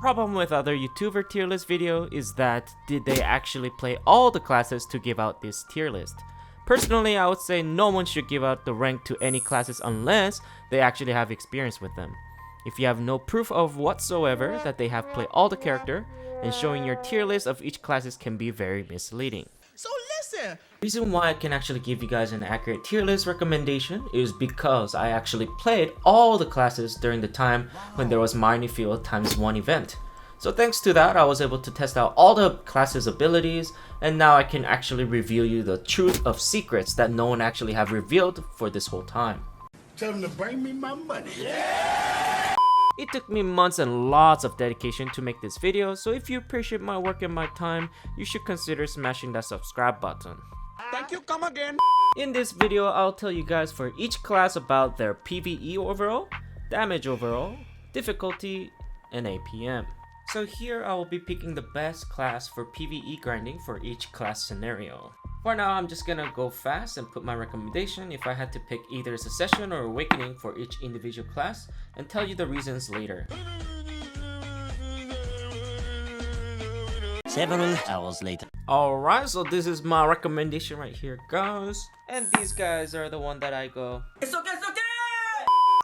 Problem with other YouTuber tier list video is that did they actually play all the classes to give out this tier list? Personally, I would say no one should give out the rank to any classes unless they actually have experience with them. If you have no proof of whatsoever that they have played all the character, then showing your tier list of each classes can be very misleading. So listen! Reason why I can actually give you guys an accurate tier list recommendation is because I actually played all the classes during the time when there was Mighty Field ×1 event. So thanks to that, I was able to test out all the classes' abilities, and now I can actually reveal you the truth of secrets that no one actually have revealed for this whole time. Tell them to bring me my money. It took me months and lots of dedication to make this video, so if you appreciate my work and my time, you should consider smashing that subscribe button. Thank you, come again. In this video, I'll tell you guys for each class about their PVE overall, damage overall, difficulty, and APM. So here I will be picking the best class for PVE grinding for each class scenario. For now, I'm just gonna go fast and put my recommendation if I had to pick either Succession or Awakening for each individual class and tell you the reasons later. Several hours later. Alright, so this is my recommendation right here, guys. And these guys are the one that I go. It's okay, it's okay!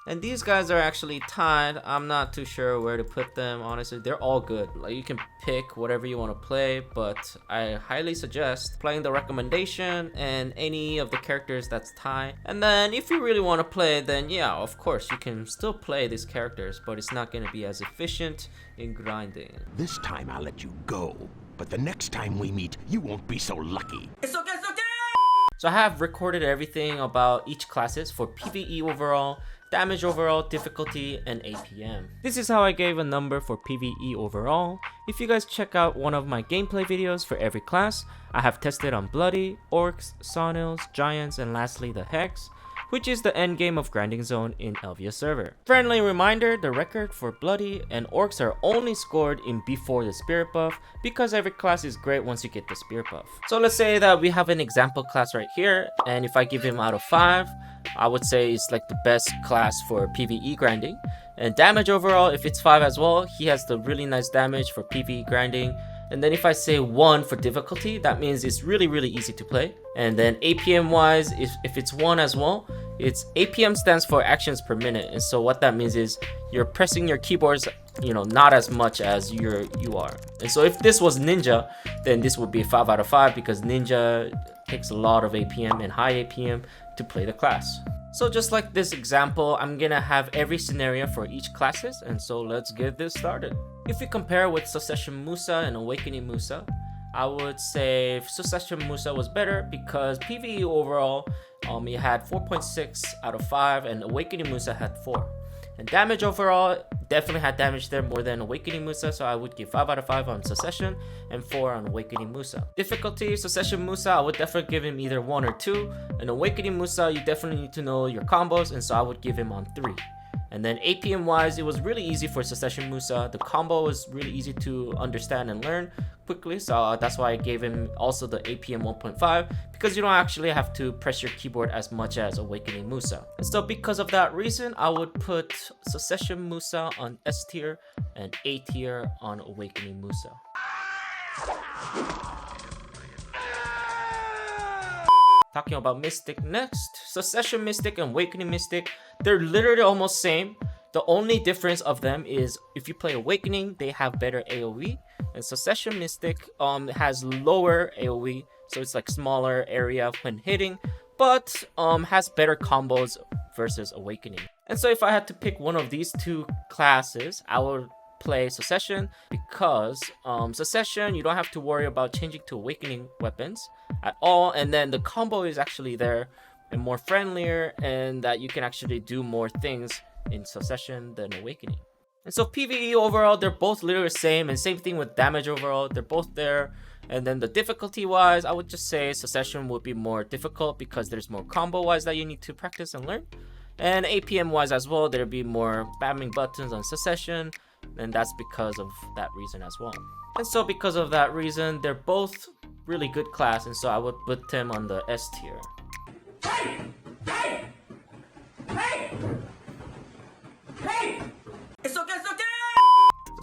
And these guys are actually tied. I'm not too sure where to put them, honestly. They're all good. Like, you can pick whatever you want to play, but I highly suggest playing the recommendation and any of the characters that's tied. And then if you really want to play, then yeah, of course, you can still play these characters, but it's not going to be as efficient in grinding. This time I'll let you go, but the next time we meet, you won't be so lucky. It's okay, it's okay! So I have recorded everything about each classes for PVE overall, damage overall, difficulty, and APM. This is how I gave a number for PVE overall. If you guys check out one of my gameplay videos for every class, I have tested on Bloody, Orcs, Sawnails, Giants, and lastly the Hex, which is the endgame of grinding zone in Elvia server. Friendly reminder, the record for Bloody and Orcs are only scored in before the spirit buff because every class is great once you get the spirit buff. So let's say that we have an example class right here, and if I give him out of 5, I would say it's like the best class for PvE grinding. And damage overall, if it's 5 as well, he has the really nice damage for PvE grinding. And then if I say 1 for difficulty, that means it's really easy to play. And then APM wise, if it's 1 as well, it's APM stands for actions per minute. And so what that means is you're pressing your keyboards, you know, not as much as you are. And so if this was Ninja, then this would be 5 out of 5 because Ninja takes a lot of APM and high APM to play the class. So just like this example, I'm gonna have every scenario for each classes, and so let's get this started. If we compare with Succession Musa and Awakening Musa, I would say Succession Musa was better because PvE overall, he had 4.6 out of 5 and Awakening Musa had 4. And damage overall, definitely had damage there more than Awakening Musa, so I would give 5 out of 5 on Succession and 4 on Awakening Musa. Difficulty, Succession Musa, I would definitely give him either 1 or 2. And Awakening Musa, you definitely need to know your combos, and so I would give him on 3. And then APM wise, it was really easy for Succession Musa. The combo was really easy to understand and learn quickly, so that's why I gave him also the APM 1.5, because you don't actually have to press your keyboard as much as Awakening Musa. And so because of that reason, I would put Succession Musa on S tier and A tier on Awakening Musa. Talking about Mystic next, Succession Mystic and Awakening Mystic, they're literally almost same. The only difference of them is if you play Awakening, they have better AoE, and Succession Mystic has lower AoE, so it's like smaller area when hitting, but has better combos versus Awakening. And so if I had to pick one of these two classes, I would play Succession because Succession, you don't have to worry about changing to Awakening weapons at all, and then the combo is actually there and more friendlier, and that you can actually do more things in Succession than Awakening. And so PvE overall, they're both literally the same, and same thing with damage overall, they're both there. And then the difficulty wise, I would just say Succession would be more difficult because there's more combo wise that you need to practice and learn. And APM wise as well, there'll be more spamming buttons on Succession, and that's because of that reason as well. And so because of that reason, they're both really good class, and so I would put them on the S tier.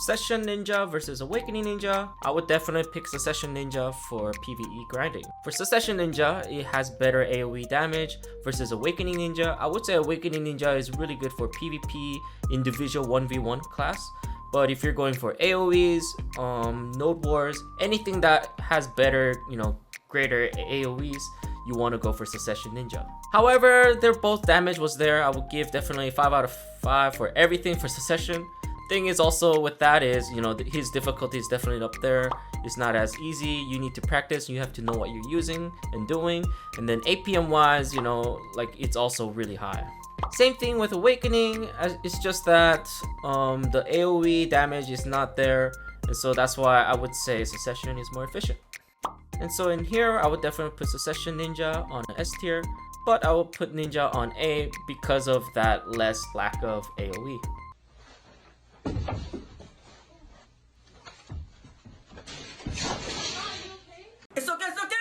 Succession Ninja versus Awakening Ninja, I would definitely pick Succession Ninja for PvE grinding. For Succession Ninja, it has better AoE damage versus Awakening Ninja. I would say Awakening Ninja is really good for PvP individual 1v1 class. But if you're going for AoEs, Node Wars, anything that has better, greater AoEs, you want to go for Succession Ninja. However, their both damage was there. I would give definitely 5 out of 5 for everything for Succession. Thing is also with that is, his difficulty is definitely up there. It's not as easy. You need to practice. You have to know what you're using and doing. And then APM wise, it's also really high. Same thing with Awakening. It's just that the AoE damage is not there. And so that's why I would say Succession is more efficient. And so in here, I would definitely put Succession Ninja on an S tier. But I will put Ninja on A because of that less lack of AoE. It's okay, it's okay!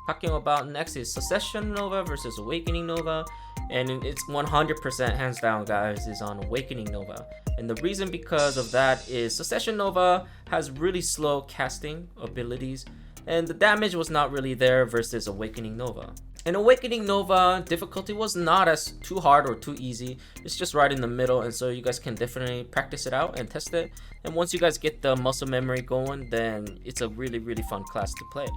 Talking about next is Succession Nova versus Awakening Nova, and it's 100% hands down, guys, is on Awakening Nova. And the reason because of that is Succession Nova has really slow casting abilities, and the damage was not really there versus Awakening Nova. In Awakening Nova, difficulty was not as too hard or too easy. It's just right in the middle, and so you guys can definitely practice it out and test it. And once you guys get the muscle memory going, then it's a really, really fun class to play.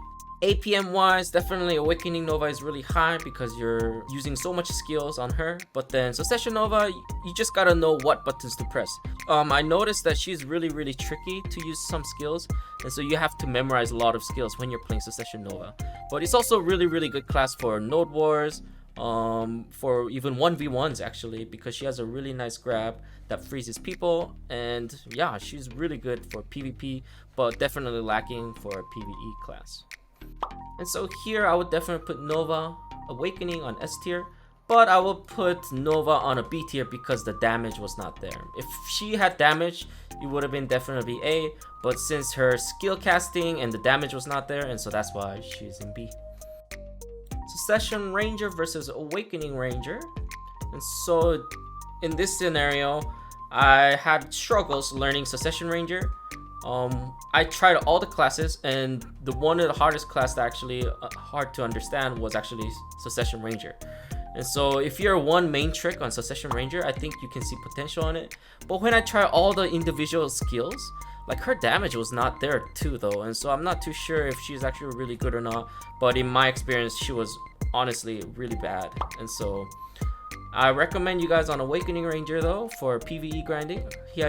APM wise, definitely Awakening Nova is really high because you're using so much skills on her. But then Succession Nova, you just gotta know what buttons to press. I noticed that she's really, really tricky to use some skills, and so you have to memorize a lot of skills when you're playing Succession Nova. But it's also really, really good class for Node Wars, for even 1v1s actually, because she has a really nice grab that freezes people, and yeah, she's really good for PvP, but definitely lacking for a PvE class. And so here I would definitely put Nova Awakening on S tier, but I will put Nova on a B tier because the damage was not there. If she had damage, it would have been definitely A, but since her skill casting and the damage was not there, and so that's why she's in B. Succession Ranger versus Awakening Ranger. And so in this scenario, I had struggles learning Succession Ranger. I tried all the classes, and one of the hardest class that actually hard to understand was actually Succession Ranger. And so if you're one main trick on Succession Ranger, I think you can see potential on it. But when I try all the individual skills, like her damage was not there too though, and so I'm not too sure if she's actually really good or not. But in my experience, she was honestly really bad, and so I recommend you guys on Awakening Ranger though for PvE grinding. She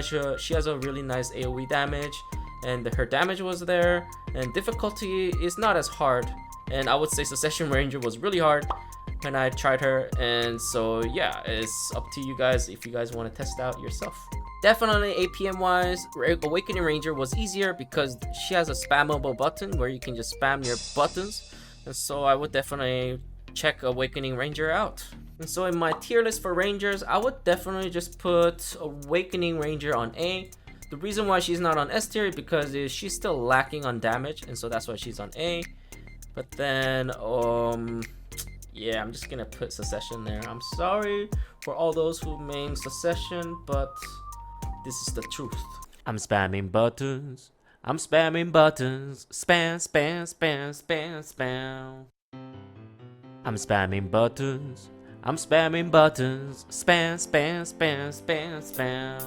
has a really nice AoE damage, and her damage was there, and difficulty is not as hard. And I would say Succession Ranger was really hard when I tried her, and so yeah, it's up to you guys if you guys want to test out yourself. Definitely APM wise, Awakening Ranger was easier because she has a spammable button where you can just spam your buttons, and so I would definitely check Awakening Ranger out. And so in my tier list for Rangers, I would definitely just put Awakening Ranger on A. The reason why she's not on S tier is because she's still lacking on damage, and so that's why she's on A. But then, yeah, I'm just gonna put Succession there. I'm sorry for all those who main Succession, but this is the truth. I'm spamming buttons. I'm spamming buttons. Spam, spam, spam, spam, spam. I'm spamming buttons. I'm spamming buttons. Spam, spam, spam, spam, spam.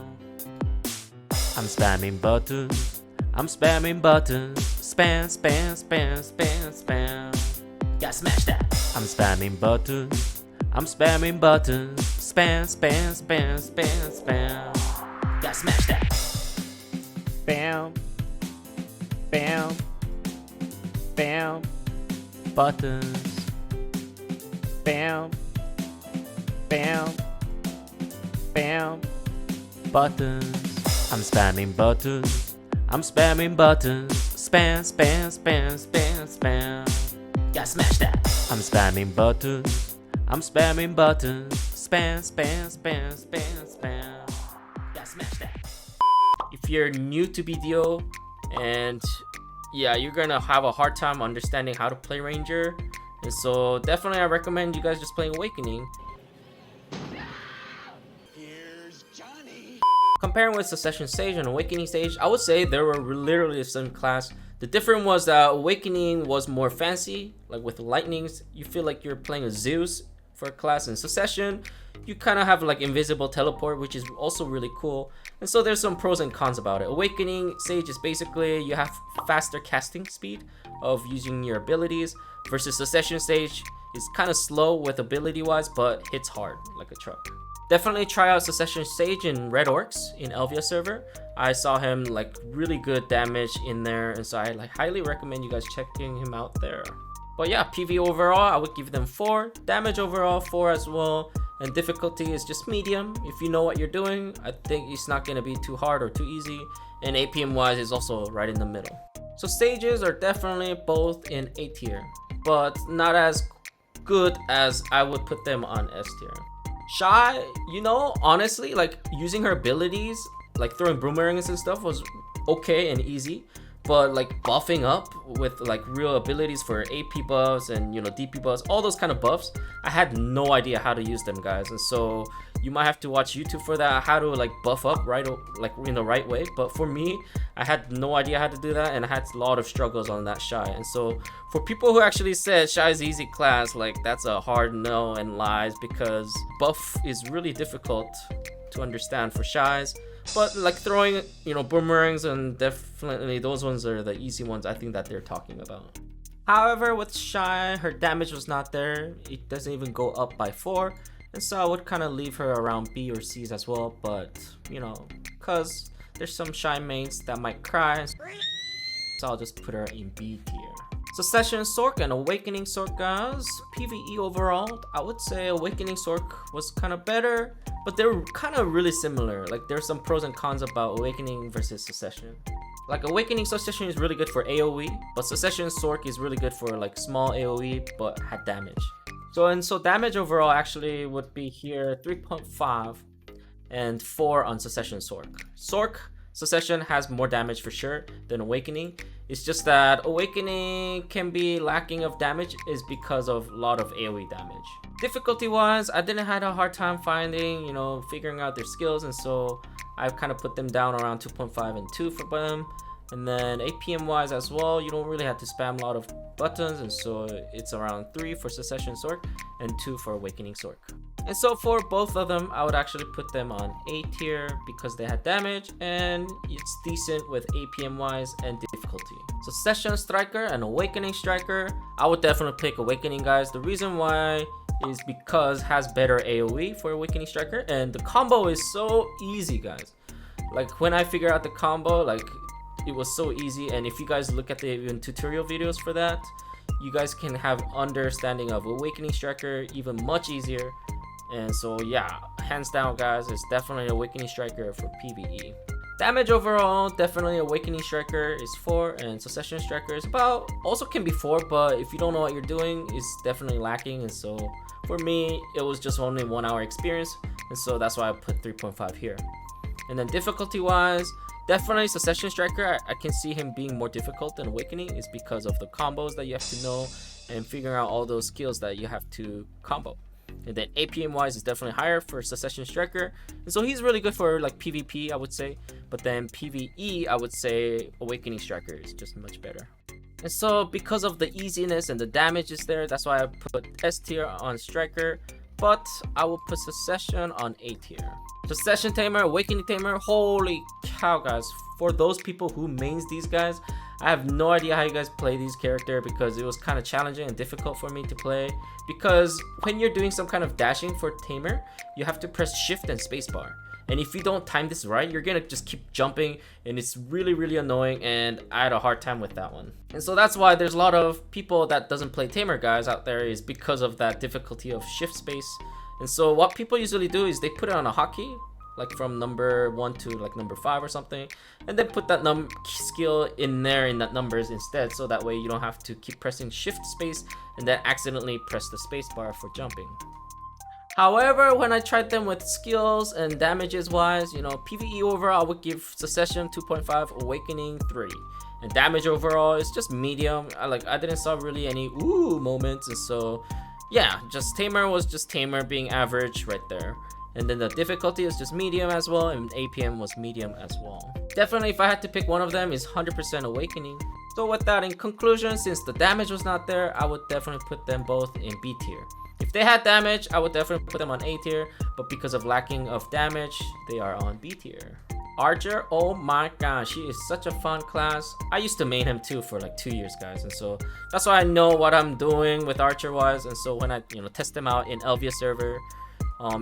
I'm spamming buttons. I'm spamming buttons. Spam, spam, spam, spam, spam. Gotta smash that. I'm spamming buttons. I'm spamming buttons. Spam, spam, spam, spam, spam. Gotta smash that. Bam. Bam. Bam. Buttons. Bam. Bam. Bam. Buttons. I'm spamming buttons. I'm spamming buttons. Spam, spam, spam, spam, spam. Gotta smash that. I'm spamming buttons. I'm spamming buttons. Spam, spam, spam, spam, spam. Gotta smash that. If you're new to BDO, and yeah, you're gonna have a hard time understanding how to play Ranger, and so definitely I recommend you guys just playing Awakening. Here's Johnny. Comparing with Succession Sage and Awakening Sage, I would say they were literally the same class. The difference was that Awakening was more fancy, like with lightnings. You feel like you're playing a Zeus for a class. In Succession, you kind of have like invisible teleport, which is also really cool. And so there's some pros and cons about it. Awakening Sage is basically you have faster casting speed of using your abilities, versus Succession Sage is kind of slow with ability wise, but hits hard like a truck. Definitely try out Succession Sage in Red Orcs in Elvia server. I saw him like really good damage in there, and so I like highly recommend you guys checking him out there. But yeah, PV overall, I would give them 4. Damage overall, 4 as well. And difficulty is just medium. If you know what you're doing, I think it's not gonna be too hard or too easy. And APM wise is also right in the middle. So Sages are definitely both in A tier, but not as good as I would put them on S tier. Shai, you know, honestly, like using her abilities, like throwing boomerangs and stuff was okay and easy, but like buffing up with like real abilities for AP buffs and, you know, DP buffs, all those kind of buffs, I had no idea how to use them, guys. And so you might have to watch YouTube for that, how to like buff up right, like in the right way. But for me, I had no idea how to do that, and I had a lot of struggles on that Shai. And so for people who actually said Shai's easy class, like that's a hard no and lies, because buff is really difficult to understand for Shais. But like throwing, you know, boomerangs, and definitely those ones are the easy ones I think that they're talking about. However, with Shai, her damage was not there. It doesn't even go up by 4. And so I would kind of leave her around B or C's as well. But, you know, because there's some Shai mains that might cry. So I'll just put her in B tier. Succession Sorc and Awakening Sorc, guys. PvE overall, I would say Awakening Sorc was kind of better, but they're kind of really similar. Like there's some pros and cons about Awakening versus Succession. Like Awakening Succession is really good for AoE, but Succession Sorc is really good for like small AoE but had damage. So damage overall actually would be here 3.5 and 4 on Succession Sorc. Sorc Succession has more damage for sure than Awakening. It's just that Awakening can be lacking of damage is because of a lot of AoE damage. Difficulty wise, I didn't have a hard time finding, you know, figuring out their skills, and so I've kind of put them down around 2.5 and 2 for them. And then APM wise as well, you don't really have to spam a lot of buttons, and so it's around 3 for Succession Sorc and 2 for Awakening Sorc. And so for both of them, I would actually put them on A tier because they had damage and it's decent with APM wise and difficulty. Succession Striker and Awakening Striker, I would definitely pick Awakening, guys. The reason why is because it has better AoE for Awakening Striker, and the combo is so easy, guys. Like when I figure out the combo, like it was so easy. And if you guys look at the even tutorial videos for that, you guys can have understanding of Awakening Striker even much easier. And so yeah, hands down, guys, it's definitely Awakening Striker for PvE. Damage overall, definitely Awakening Striker is 4, and Succession Striker is about, also can be 4, but if you don't know what you're doing, it's definitely lacking. And so for me, it was just only 1 hour experience, and so that's why I put 3.5 here. And then difficulty wise, definitely Succession Striker, I can see him being more difficult than Awakening. Is because of the combos that you have to know and figuring out all those skills that you have to combo. And then APM wise is definitely higher for Succession Striker, and so he's really good for like PvP, I would say. But then PvE, I would say Awakening Striker is just much better. And so because of the easiness and the damage is there, that's why I put S tier on Striker, but I will put Succession on A tier. Succession Tamer, Awakening Tamer, holy cow, guys. For those people who mains these guys, I have no idea how you guys play these characters, because it was kind of challenging and difficult for me to play. Because when you're doing some kind of dashing for Tamer, you have to press shift and spacebar. And if you don't time this right, you're gonna just keep jumping, and it's really, really annoying, and I had a hard time with that one. And so that's why there's a lot of people that doesn't play Tamer, guys, out there, is because of that difficulty of shift space. And so what people usually do is they put it on a hotkey, like from number 1 to like number 5 or something, and then put that skill in there in that numbers instead, so that way you don't have to keep pressing shift space and then accidentally press the space bar for jumping. However, when I tried them with skills and damages wise, you know, PvE overall, I would give Succession 2.5, Awakening 3. And damage overall is just medium. I didn't saw really any ooh moments, and so yeah, just Tamer was just Tamer being average right there. And then the difficulty is just medium as well, and APM was medium as well. Definitely if I had to pick one of them is 100% Awakening. So with that, in conclusion, since the damage was not there, I would definitely put them both in B tier. If they had damage, I would definitely put them on A tier, but because of lacking of damage, they are on B tier. Archer, oh my gosh, she is such a fun class. I used to main him too for like 2 years, guys, and so that's why I know what I'm doing with Archer wise. And so when I test them out in Elvia server,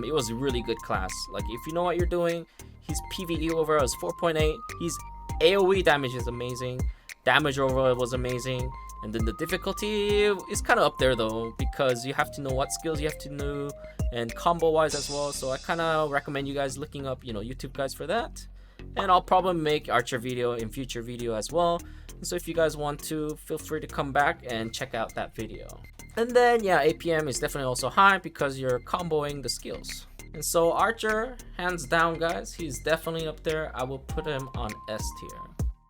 it was a really good class. Like if you know what you're doing, his PVE overall is 4.8. His AoE damage is amazing. Damage overall was amazing. And then the difficulty is kind of up there though, because you have to know what skills you have to know and combo wise as well. So I kind of recommend you guys looking up, YouTube guys for that. And I'll probably make Archer video in future video as well. So if you guys want to, feel free to come back and check out that video. And then yeah, APM is definitely also high because you're comboing the skills. And so Archer, hands down guys, he's definitely up there. I will put him on S tier.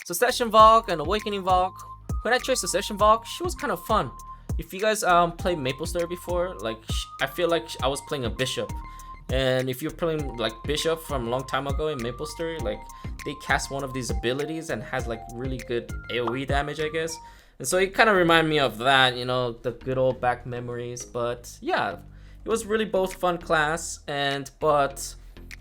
Succession Valk and Awakening Valk. When I tried Succession Valk, she was kind of fun. If you guys played Maple Story before, like I feel like I was playing a bishop. And if you're playing like Bishop from a long time ago in Maple Story, like they cast one of these abilities and has like really good AoE damage, I guess. And so it kind of reminded me of that, the good old back memories. But yeah, it was really both fun class, but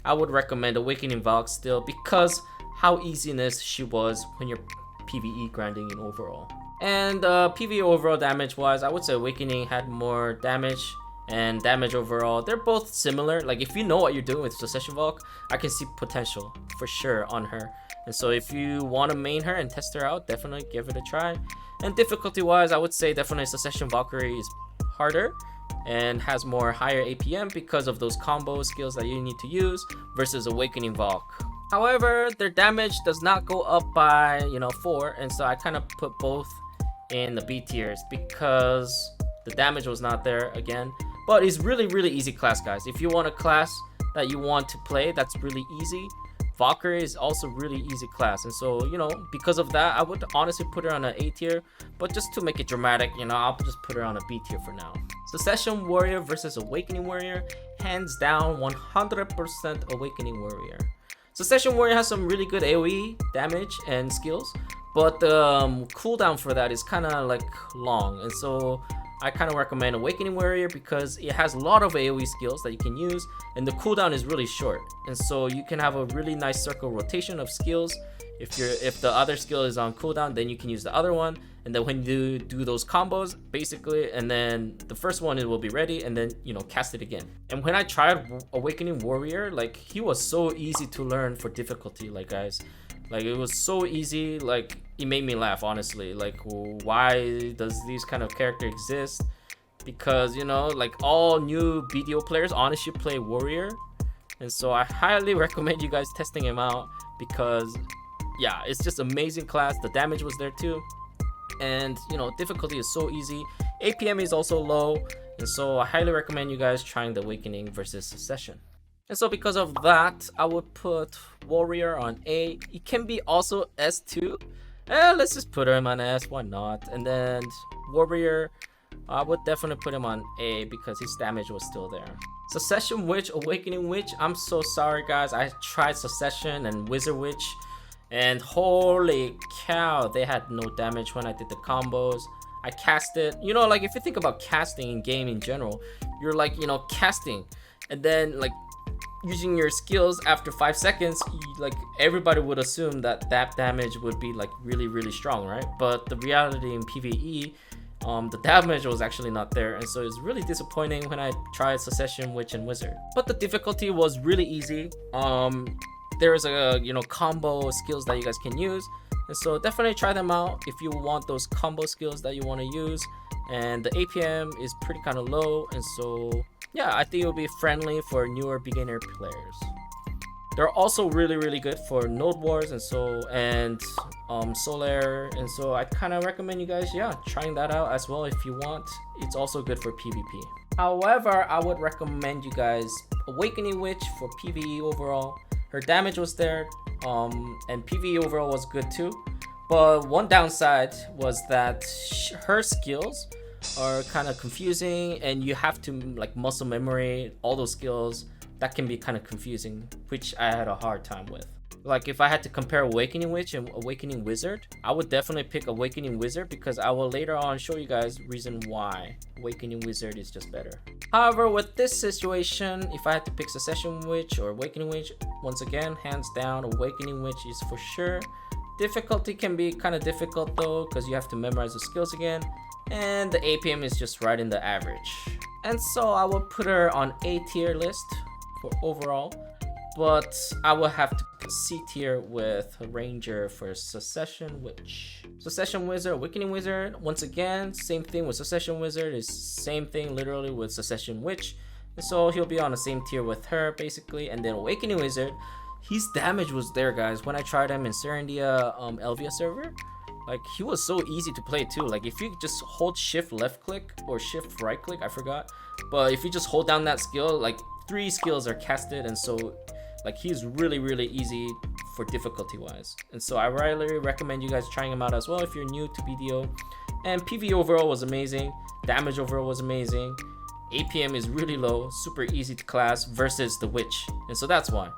I would recommend Awakening Valk still because how easiness she was when you're PvE grinding in overall. And PvE overall damage wise, I would say Awakening had more damage. And damage overall, they're both similar. Like if you know what you're doing with Succession Valk, I can see potential for sure on her. And so if you want to main her and test her out, definitely give it a try. And difficulty wise, I would say definitely Succession Valkyrie is harder and has more higher APM because of those combo skills that you need to use versus Awakening Valk. However, their damage does not go up by 4, and so I kind of put both in the B tiers because the damage was not there again. But it's really easy class, guys. If you want a class that you want to play that's really easy, Valkyrie is also really easy class. And so, because of that, I would honestly put her on an A tier. But just to make it dramatic, I'll just put her on a B tier for now. Succession Warrior versus Awakening Warrior. Hands down, 100% Awakening Warrior. Succession Warrior has some really good AoE damage and skills. But the cooldown for that is kind of like long. And so I kind of recommend Awakening Warrior because it has a lot of AoE skills that you can use, and the cooldown is really short. And so you can have a really nice circle rotation of skills. If the other skill is on cooldown, then you can use the other one. And then when you do those combos, basically, and then the first one it will be ready, and then cast it again. And when I tried Awakening Warrior, like he was so easy to learn for difficulty, like guys. Like it was so easy, like it made me laugh honestly. Like why does these kind of character exist? Because like all new BDO players honestly play Warrior, and so I highly recommend you guys testing him out because yeah, it's just amazing class. The damage was there too, and difficulty is so easy. APM is also low, and so I highly recommend you guys trying the Awakening versus Succession. And so because of that, I would put Warrior on A. It can be also S2. Let's just put him on S, why not? And then Warrior, I would definitely put him on A because his damage was still there. Succession Witch, Awakening Witch, I'm so sorry guys. I tried Succession and Wizard Witch, and holy cow, they had no damage when I did the combos. I cast it. Like if you think about casting in game in general, you're like, casting, and then like using your skills after 5 seconds, like everybody would assume that damage would be like really strong, right? But the reality in PvE, the damage was actually not there, and so it's really disappointing when I tried Succession, Witch, and Wizard. But the difficulty was really easy. There is a combo skills that you guys can use, and so definitely try them out if you want those combo skills that you want to use. And the APM is pretty kind of low, and so yeah, I think it will be friendly for newer beginner players. They're also really good for Node Wars and Solar, and so I kind of recommend you guys trying that out as well if you want. It's also good for PvP. However, I would recommend you guys Awakening Witch for PvE overall. Her damage was there, and PvE overall was good too. But one downside was that her skills are kind of confusing, and you have to like muscle memory all those skills that can be kind of confusing, which I had a hard time with. Like if I had to compare Awakening Witch and Awakening Wizard, I would definitely pick Awakening Wizard because I will later on show you guys reason why Awakening Wizard is just better. However, with this situation, if I had to pick Succession Witch or Awakening Witch, once again, hands down, Awakening Witch is for sure. Difficulty can be kind of difficult though because you have to memorize the skills again, and the APM is just right in the average. And so I will put her on A tier list for overall, but I will have to put C tier with Ranger for Succession Witch. Succession Wizard, Awakening Wizard, once again, same thing with Succession Wizard, is same thing literally with Succession Witch. And so he'll be on the same tier with her basically. And then Awakening Wizard, his damage was there, guys. When I tried him in Serendia Elvia server, like he was so easy to play too. Like if you just hold shift left click or shift right click, I forgot, but if you just hold down that skill, like 3 skills are casted, and so like he's really easy for difficulty wise. And so I really recommend you guys trying him out as well if you're new to BDO. And PvE overall was amazing, damage overall was amazing, APM is really low, super easy to class versus the Witch, and so that's why.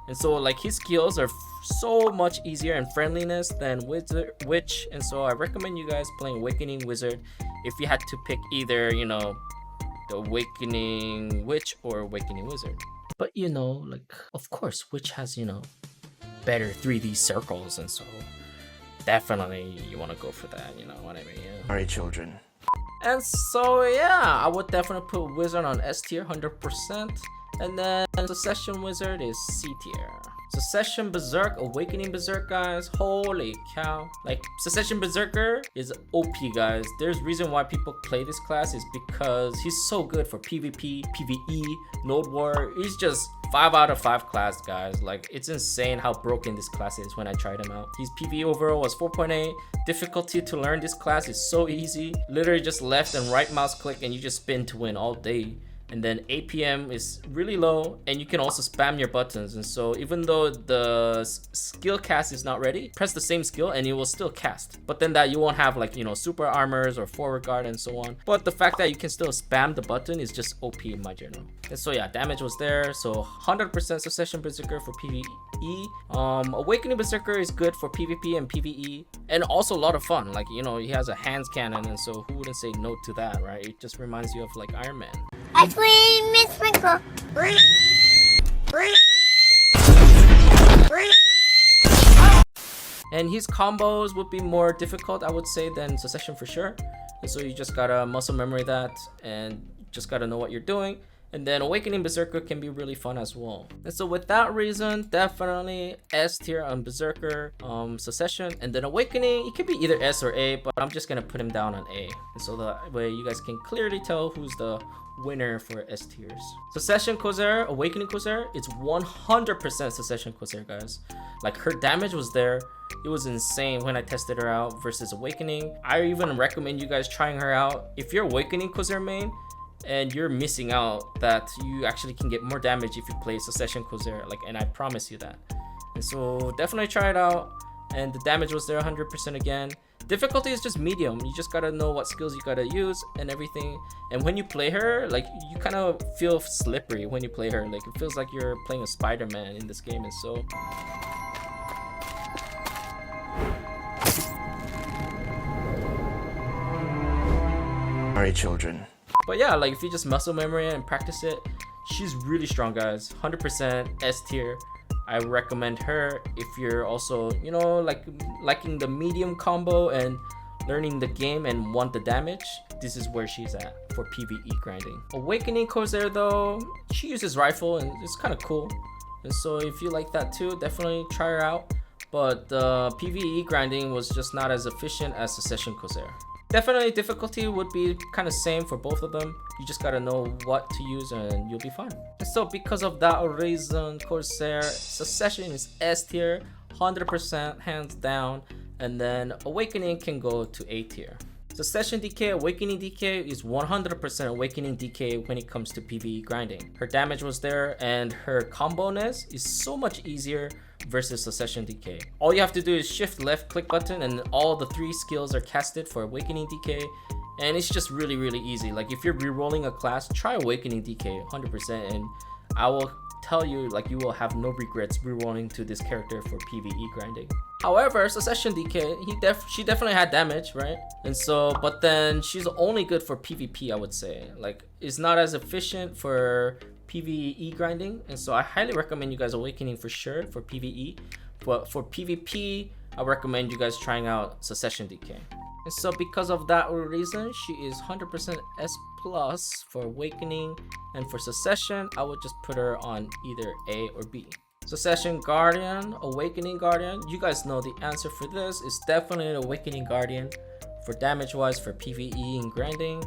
And so like his skills are so much easier and friendliness than Witch, and so I recommend you guys playing Awakening Wizard if you had to pick either, you know, the Awakening Witch or Awakening Wizard. But you know, like of course Witch has, you know, better 3D circles, and so definitely you want to go for that, you know what I mean? Yeah. Alright, children. And so yeah, I would definitely put Wizard on S tier 100%. And then Succession Wizard is C tier. Succession Berserk, Awakening Berserk, guys, holy cow. Like Succession Berserker is OP, guys. There's reason why people play this class is because he's so good for PvP, PvE, Node War. He's just 5 out of 5 class, guys. Like it's insane how broken this class is when I tried him out. His PvE overall was 4.8. Difficulty to learn this class is so easy. Literally just left and right mouse click and you just spin to win all day. And then APM is really low, and you can also spam your buttons. And so even though the skill cast is not ready, press the same skill and it will still cast. But then that you won't have like, you know, super armors or forward guard and so on. But the fact that you can still spam the button is just OP in my general. And so yeah, damage was there. So 100% Succession Berserker for PvE. Awakening Berserker is good for PvP and PvE, and also a lot of fun. Like, you know, he has a hands cannon, and so who wouldn't say no to that, right? It just reminds you of like Iron Man. Ice cream, Miss Sprinkle. And his combos would be more difficult, I would say, than Succession for sure. And so you just gotta muscle memory that, and just gotta know what you're doing. And then Awakening Berserker can be really fun as well. And so with that reason, definitely S tier on Berserker, Succession. And then Awakening, it could be either S or A, but I'm just gonna put him down on A. And so that way you guys can clearly tell who's the winner for S tiers. Succession Corsair, Awakening Corsair, it's 100% Succession Corsair, guys. Like her damage was there. It was insane when I tested her out versus Awakening. I even recommend you guys trying her out. If you're Awakening Corsair main, and you're missing out, that you actually can get more damage if you play Succession Corsair, like, and I promise you that. And so definitely try it out. And the damage was there 100% again. Difficulty is just medium. You just gotta know what skills you gotta use and everything. And when you play her, like, you kind of feel slippery when you play her. Like it feels like you're playing a Spider-Man in this game. And so Alright, children. but yeah, like if you just muscle memory and practice it, she's really strong, guys. 100% S tier. I recommend her if you're also, you know, like liking the medium combo and learning the game and want the damage. This is where she's at for PvE grinding. Awakening Corsair though, she uses rifle and it's kind of cool. And so if you like that too, definitely try her out. But the PvE grinding was just not as efficient as Succession Corsair. Definitely difficulty would be kind of same for both of them. You just gotta know what to use and you'll be fine. So because of that reason, Corsair Succession is S tier, 100% hands down. And then Awakening can go to A tier. Succession DK, Awakening DK is 100% Awakening DK when it comes to PvE grinding. Her damage was there and her combo-ness is so much easier versus Succession DK. All you have to do is shift left click button and all the 3 skills are casted for Awakening DK. And it's just really easy. Like if you're re-rolling a class, try Awakening DK 100%. And I will tell you, like, you will have no regrets rerolling to this character for PVE grinding. However, Succession DK, she definitely had damage, right? And so, but then she's only good for PvP, I would say. Like, it's not as efficient for PvE grinding, and so I highly recommend you guys Awakening for sure for PvE. But for PvP, I recommend you guys trying out Succession DK. And so because of that reason, she is 100% S plus for Awakening, and for Succession, I would just put her on either A or B. Succession Guardian, Awakening Guardian. You guys know the answer for this. It's definitely an Awakening Guardian for damage wise for PvE and grinding.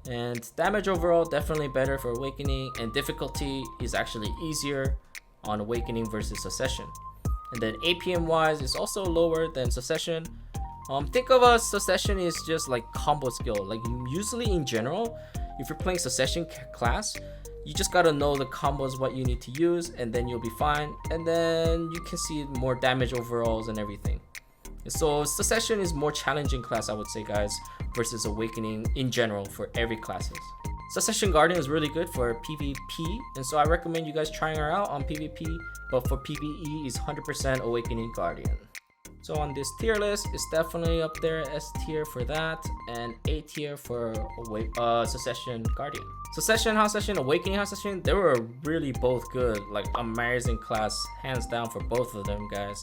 And damage overall definitely better for Awakening, and difficulty is actually easier on Awakening versus Succession. And then APM wise is also lower than Succession. Think of a Succession is just like combo skill. Like usually in general, if you're playing Succession class, you just gotta know the combos, what you need to use, and then you'll be fine. And then you can see more damage overalls and everything. So Succession is more challenging class, I would say, guys, versus Awakening in general for every classes. Succession Guardian is really good for PvP, and so I recommend you guys trying her out on PvP, but for PvE is 100% Awakening Guardian. So on this tier list, it's definitely up there, S tier for that, and A tier for Succession Guardian. Succession, Hashashin, Awakening Hashashin, they were really both good, like amazing class, hands down for both of them, guys.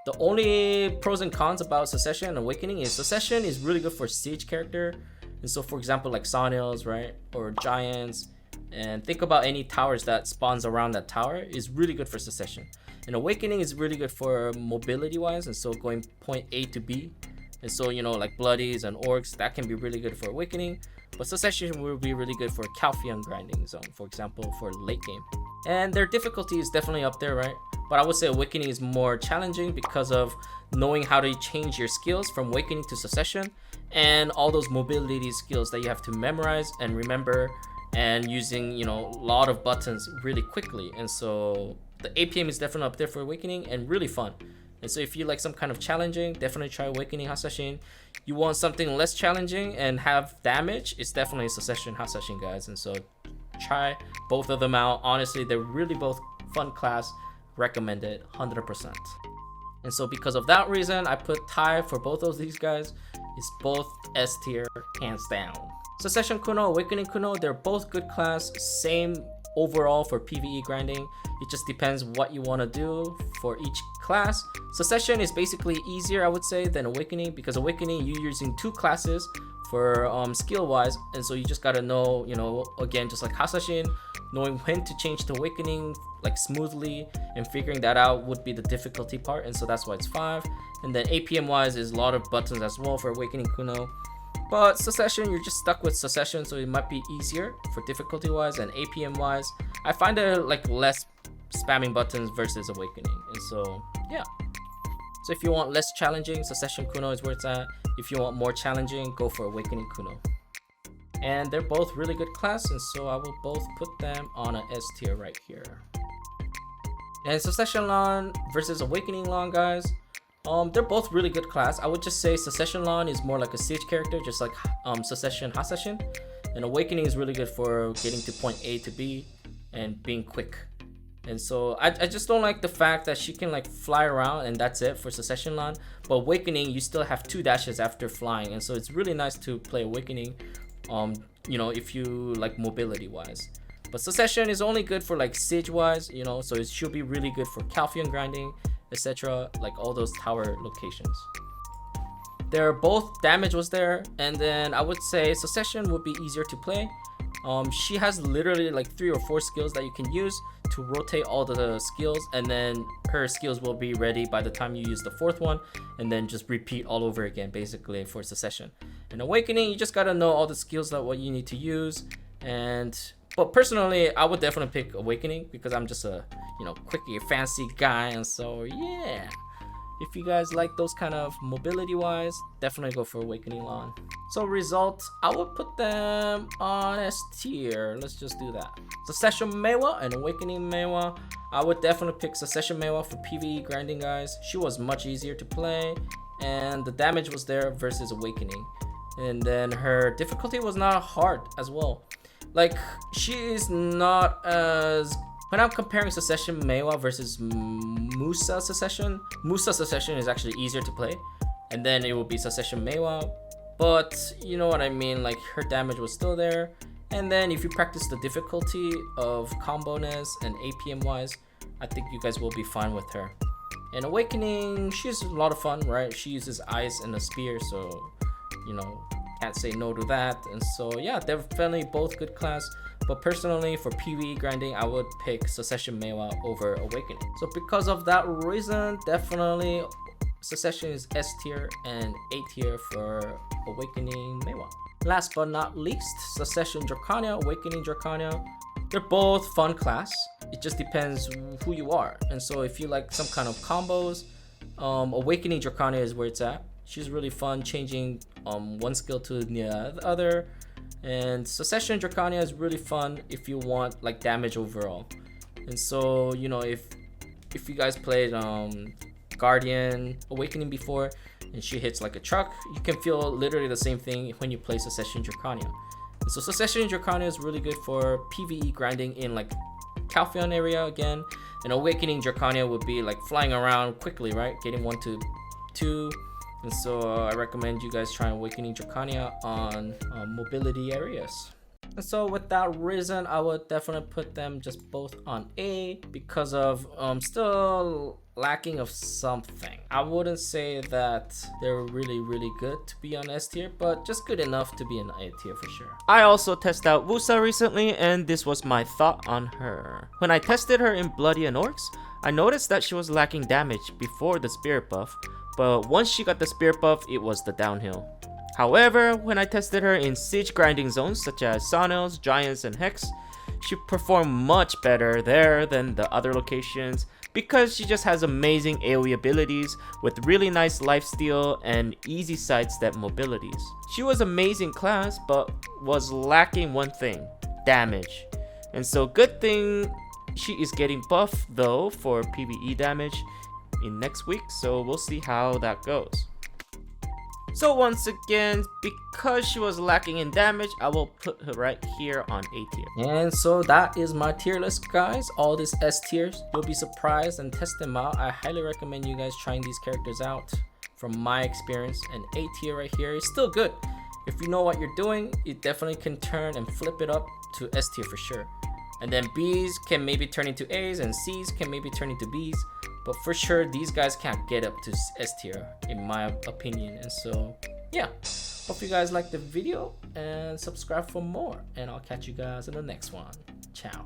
The only pros and cons about Succession and Awakening is Succession is really good for siege character. And so for example, like Sawnails, right? Or Giants. And think about any towers that spawns around that tower is really good for Succession. And Awakening is really good for mobility wise. And so going point A to B. And so, you know, like Bloodies and Orcs, that can be really good for Awakening. But Succession will be really good for Calpheon grinding zone, for example, for late game. And their difficulty is definitely up there, right? But I would say Awakening is more challenging because of knowing how to change your skills from Awakening to Succession, and all those mobility skills that you have to memorize and remember, and using, you know, a lot of buttons really quickly. And so the APM is definitely up there for Awakening and really fun. And so if you like some kind of challenging, definitely try Awakening Hashashin. You want something less challenging and have damage, it's definitely Succession Hashashin, guys. And so try both of them out. Honestly, they're really both fun class. Recommended 100%. And so because of that reason, I put tie for both of these guys. It's both S tier, hands down. Succession Kuno, Awakening Kuno, they're both good class, same overall for PvE grinding. It just depends what you want to do for each class. Succession is basically easier, I would say, than Awakening, because Awakening you're using two classes for skill wise, and so you just gotta know, you know, again, just like Hashashin, knowing when to change to Awakening like smoothly and figuring that out would be the difficulty part, and so that's why it's 5. And then APM wise is a lot of buttons as well for Awakening Kuno. But Succession, you're just stuck with Succession, so it might be easier for difficulty wise. And APM wise, I find it like less spamming buttons versus Awakening. And so yeah, so if you want less challenging, Succession Kuno is where it's at. If you want more challenging, go for Awakening Kuno. And they're both really good class, and so I will both put them on an S tier right here. And Succession Lahn versus Awakening Lahn, guys, they're both really good class. I would just say Succession Lahn is more like a siege character, just like Succession Hashashin. And Awakening is really good for getting to point A to B and being quick. And so I just don't like the fact that she can like fly around and that's it for Succession Lahn. But Awakening, you still have 2 dashes after flying, and so it's really nice to play Awakening, you know, if you like mobility wise. But Succession is only good for like siege wise, you know, so it should be really good for Calpheon grinding, etc., like all those tower locations. They're both damage was there, and then I would say Succession would be easier to play. She has literally like 3 or 4 skills that you can use to rotate all the skills, and then her skills will be ready by the time you use the 4th one, and then just repeat all over again basically for Succession. And Awakening, you just gotta know all the skills that what you need to use. But personally, I would definitely pick Awakening because I'm just a, you know, quickie fancy guy, and so yeah. If you guys like those kind of mobility wise, definitely go for Awakening Lahn. So results, I would put them on S tier. Let's just do that. Succession Maehwa and Awakening Maehwa. I would definitely pick Succession Maehwa for PvE grinding, guys. She was much easier to play, and the damage was there versus Awakening. And then her difficulty was not hard as well. Like, she is not as When I'm comparing Succession Maehwa versus Musa Succession is actually easier to play, and then it will be Succession Maehwa, but you know what I mean, like her damage was still there. And then if you practice the difficulty of combo-ness and APM wise, I think you guys will be fine with her. And Awakening, she's a lot of fun, right? She uses ice and a spear, so you know, can't say no to that. And so yeah, definitely both good class. But personally, for PvE grinding, I would pick Succession Maehwa over Awakening. So because of that reason, definitely Succession is S tier and A tier for Awakening Maehwa. Last but not least, Succession Drakania, Awakening Drakania. They're both fun class. It just depends who you are. And so if you like some kind of combos, Awakening Drakania is where it's at. She's really fun, changing one skill to the other. And Succession Drakania is really fun if you want like damage overall. And so, you know, if you guys played Guardian Awakening before and she hits like a truck, you can feel literally the same thing when you play Succession Drakania. And so Succession Drakania is really good for PvE grinding in like Calpheon area again. And Awakening Drakania would be like flying around quickly, right? Getting 1 to 2. And so I recommend you guys try Awakening Drakania on mobility areas. And so with that reason, I would definitely put them just both on A because of still lacking of something. I wouldn't say that they're really good to be on S tier, but just good enough to be in A tier for sure. I also tested out Woosa recently, and this was my thought on her. When I tested her in Bloody and Orcs, I noticed that she was lacking damage before the spirit buff, but once she got the spirit buff, it was the downhill. However, when I tested her in siege grinding zones such as Sawnails, Giants, and Hex, she performed much better there than the other locations because she just has amazing AoE abilities with really nice lifesteal and easy sidestep mobilities. She was amazing class, but was lacking one thing: damage. And so good thing she is getting buffed though for PvE damage in next week, so we'll see how that goes. So once again, because she was lacking in damage, I will put her right here on A tier. And so that is my tier list, guys. All these S tiers, you'll be surprised and test them out. I highly recommend you guys trying these characters out from my experience. And A tier right here is still good. If you know what you're doing, you definitely can turn and flip it up to S tier for sure. And then B's can maybe turn into A's and C's can maybe turn into B's. But for sure, these guys can't get up to S tier, in my opinion. And so, yeah. Hope you guys liked the video and subscribe for more. And I'll catch you guys in the next one. Ciao.